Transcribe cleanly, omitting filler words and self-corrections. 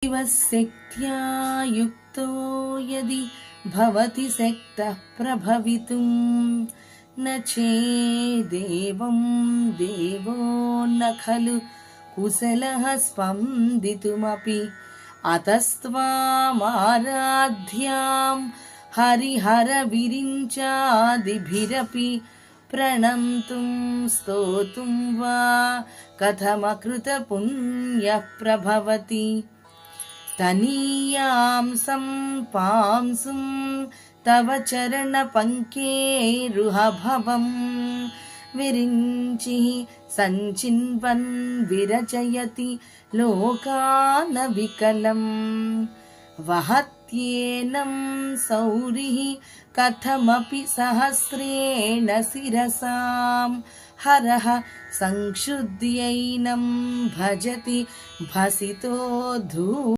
शिवशक्त्या युक्तो यदि भवति शक्तः प्रभवितुं न चेदेवं देवो न खलु कुशलः स्पन्दितुमपि अतस्त्वामाराध्यां हरिहरविरिञ्चादिभिरपि प्रणन्तुं स्तोतुं वा कथमकृतपुण्यः प्रभवति तनीयां सम्पांसुं तव चरणपङ्केरुहभवं विरिञ्चिः सञ्चिन्वन् विरचयति लोकानविकलं वहत्येनं सौरिः कथमपि सहस्रेण शिरसां हरः संक्षुद्यैनं भजति भसितो धूमः।